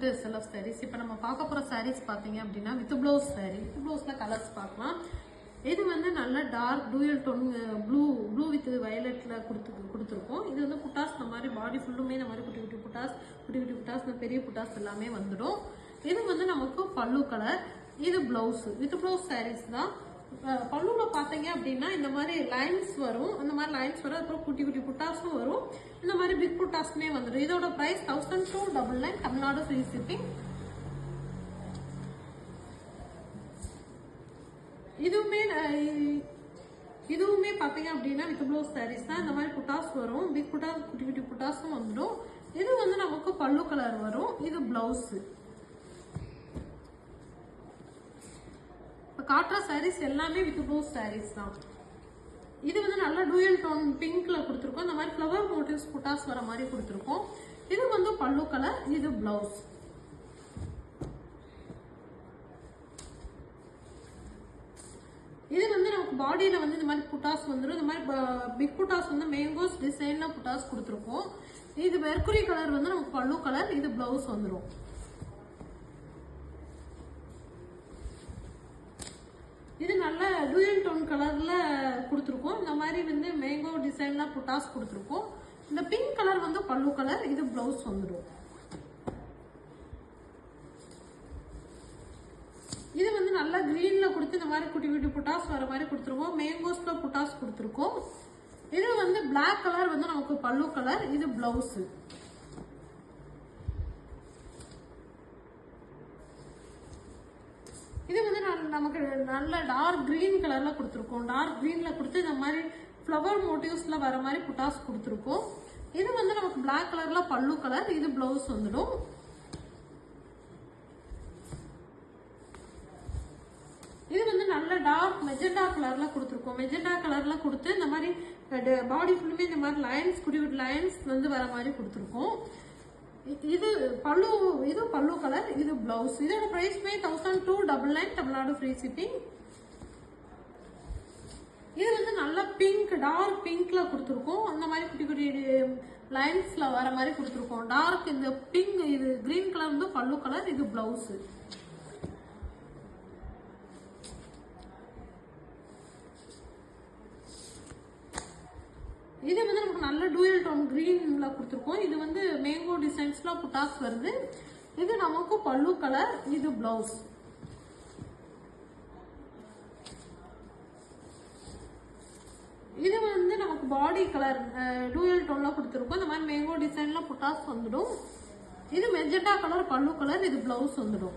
To SLF sarees. இப்போ நம்ம பார்க்க போற sarees பாத்தீங்க அப்படின்னா வித் ப்ளவுஸ் saree. வித் ப்ளவுஸ்ல கலர்ஸ் பார்க்கலாம். இது வந்து நல்ல dark dual tone blue with வயலட்ல கொடுத்துருக்கோம். இது வந்து புட்டாஸ் இந்த மாதிரி பாடி ஃபுல்லுமே இந்த மாதிரி குட்டி குட்டி புட்டாஸ் இந்த பெரிய புட்டாஸ் எல்லாமே வந்துடும். இது வந்து நமக்கு பல்லு கலர். இது பிளவுஸ் வித் ப்ளவுஸ் sarees தான். பல்லுல பாத்தீங்க அப்படின்னா இந்த மாதிரி லைன்ஸ் வரும். அந்த மாதிரி லைன்ஸ் வரும். அப்புறம் குட்டி குட்டி புட்டாஸும் வரும். இந்த மாதிரி பிக் புட்டாஸ்மே வந்துடும். இதோட பிரைஸ் 1299 தமிழ்நாடு ஃப்ரீ ஷிப்பிங். இதுவுமே பாத்தீங்க அப்படின்னா வித் ப்ளவுஸ் sarees தான். இந்த மாதிரி புட்டாஸ் வரும். பிக் புட்டாஸ் குட்டி குட்டி புட்டாஸும் வந்துடும். இது வந்து நமக்கு பல்லு கலர் வரும். இது பிளவுஸ். காட்ரா sarees எல்லாமே வித் ப்ளவுஸ் sarees தான். இது வந்து நல்ல டூயல் டோன் பிங்க்ல கொடுத்துருக்கோம். இந்த மாதிரி ஃப்ளவர் மோட்டிவ்ஸ் புட்டாஸ் வர மாதிரி கொடுத்துருக்கோம். இது வந்து பல்லு கலர். இது பிளவுஸ். இது வந்து நமக்கு பாடியில வந்து இந்த மாதிரி புட்டாஸ் வந்துடும். இந்த மாதிரி பிக் புட்டாஸ் வந்து மேங்கோஸ் டிசைன்ல புட்டாஸ் கொடுத்துருக்கோம். இது மெர்குரி கலர் வந்து நமக்கு பல்லு கலர். இது பிளவுஸ் வந்துடும். இது நல்ல டூயல் டோன் கலர்ல கொடுத்துருக்கோம். இந்த மாதிரி வந்து மேங்கோ டிசைன்ல புட்டாஸ் கொடுத்துருக்கோம். இந்த பிங்க் கலர் வந்து பல்லு கலர். இது பிளவுஸ் வந்துடும். இது வந்து நல்ல கிரீன்ல கொடுத்து இந்த மாதிரி குட்டி குட்டி புட்டாஸ் வர மாதிரி கொடுத்துருக்கோம். மேங்கோஸ்ல புட்டாஸ் கொடுத்துருக்கோம். இது வந்து பிளாக் கலர் வந்து நமக்கு பல்லு கலர். இது பிளவுஸ். இது வந்து நமக்கு நல்ல டார்க் கிரீன் கலர்ல கொடுத்துருக்கோம். டார்க் கிரீன்ல கொடுத்து இந்த மாதிரி ஃப்ளவர் மோட்டிவ்ஸ்ல வர மாதிரி புட்டாஸ் கொடுத்துருக்கோம். இது வந்து நமக்கு பிளாக் கலர்ல பல்லு கலர். இது பிளவுஸ் வந்துடும். இது வந்து நல்ல டார்க் மெஜெண்டா கலர்ல கொடுத்துருக்கோம். மெஜெண்டா கலர்ல கொடுத்து இந்த மாதிரி பாடி ஃபுல்லுமே இந்த மாதிரி லைன்ஸ் குட்டி குட்டி லைன்ஸ் வந்து வர மாதிரி கொடுத்துருக்கோம். இது பல்லு கலர். இது பிளவுஸ். இதோட பிரைஸ்மே 1299 தமிழ்நாடு ஃப்ரீ ஷிப்பிங். இது வந்து நல்ல பிங்க் டார்க் பிங்க்ல கொடுத்துருக்கோம். அந்த மாதிரி குட்டி குட்டி லைன்ஸ்ல வர மாதிரி கொடுத்துருக்கோம். டார்க் இந்த பிங்க் இது கிரீன் கலர் வந்து பல்லு கலர். இது பிளவுஸ். இது வந்து நமக்கு நல்ல டூயல் டோன் கிரீன்ல கொடுத்துருக்கோம். இது வந்து மேங்கோ டிசைன்ஸ்ல புட்டாஸ் வருது. இது நமக்கு பல்லு கலர். இது பிளவுஸ். இது வந்து நமக்கு பாடி கலர் டூயல் டோன்ல கொடுத்துருக்கோம். இந்த மாதிரி மேங்கோ டிசைன்ல புட்டாஸ் வந்துடும். இது மெஜெண்டா கலர் பல்லு கலர். இது பிளவுஸ் வந்துடும்.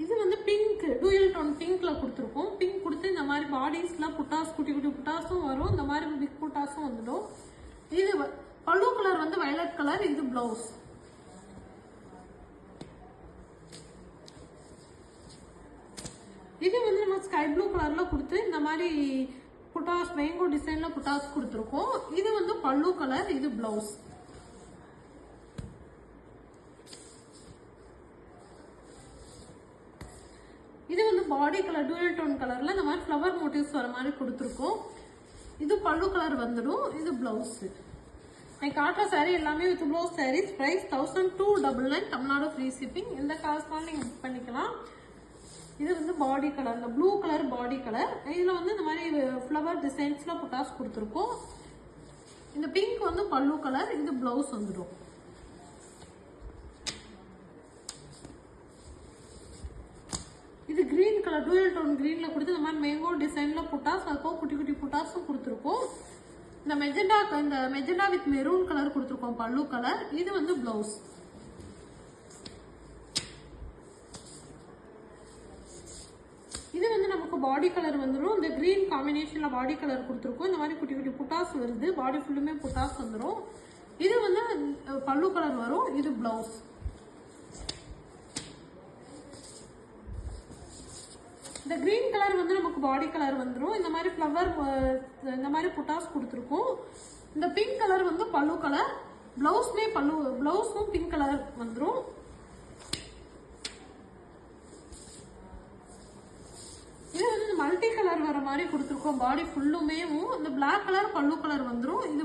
இது வந்து பிங்க் டூயல் டோன் பிங்க்ல கொடுத்துருக்கோம். பிங்க் கொடுத்து இந்த மாதிரி பாடிஸ்ல புட்டாஸ் குட்டி குட்டி புட்டாஸும் வரும். இந்த மாதிரி பிக் புட்டாஸும் வந்துடும். இது பல்லு கலர் வந்து வயலட் கலர். இது பிளவுஸ். இது வந்து நம்ம ஸ்கை ப்ளூ கலர்ல கொடுத்து இந்த மாதிரி புட்டாஸ் மேங்கோ டிசைன்ல புட்டாஸ் கொடுத்துருக்கோம். இது வந்து பல்லு கலர். இது பிளவுஸ். இது வந்து பாடி கலர் டூயல் டோன் கலர்ல இந்த மாதிரி ஃப்ளவர் மோட்டிவ்ஸ் வர மாதிரி கொடுத்துருக்கோம். இது பல்லு கலர் வந்துடும். இது பிளவுஸ். நான் காட்டுற சாரி எல்லாமே with blouse saris. Price 1299 Tamil Nadu free shipping. எந்த காசுனாலும் நீங்க புக் பண்ணிக்கலாம். இது வந்து பாடி கலர் இந்த ப்ளூ கலர் பாடி கலர். இதுல வந்து இந்த மாதிரி ஃப்ளவர் டிசைன்ஸ்ல புட்டாஸ் கொடுத்துருக்கோம். இந்த பிங்க் வந்து பல்லு கலர். இது பிளவுஸ் வந்துடும். இது கிரீன் கலர் டூயல் டோன் கிரீன்ல கொடுத்து இந்த மாதிரி மேங்கோ டிசைன்ல புட்டாஸ் அதுக்கும் குட்டி குட்டி புட்டாஸும் கொடுத்துருக்கோம். இந்த மெஜெண்டா வித் மெரூன் கலர் கொடுத்துருக்கோம் பல்லு கலர். இது வந்து பிளவுஸ். இது வந்து நமக்கு பாடி கலர் வந்துடும். இந்த கிரீன் காம்பினேஷன்ல பாடி கலர் கொடுத்துருக்கோம். இந்த மாதிரி குட்டி குட்டி புட்டாஸ் வருது. பாடி ஃபுல்லுமே புட்டாஸ் வந்துடும். இது வந்து பல்லு கலர் வரும். இது பிளவுஸ். இந்த கிரீன் கலர் வந்து நமக்கு பாடி கலர் வந்துடும். இந்த மாதிரி ஃப்ளவர் இந்த மாதிரி புட்டாஸ் கொடுத்துருக்கோம். இந்த பிங்க் கலர் வந்து பல்லு கலர். பிளவுஸும் பிங்க் கலர் வந்துடும். இது வந்து மல்டி கலர் வர மாதிரி கொடுத்துருக்கோம். பாடி ஃபுல்லுமே இந்த பிளாக் கலர் பல்லு கலர் வந்துடும். இது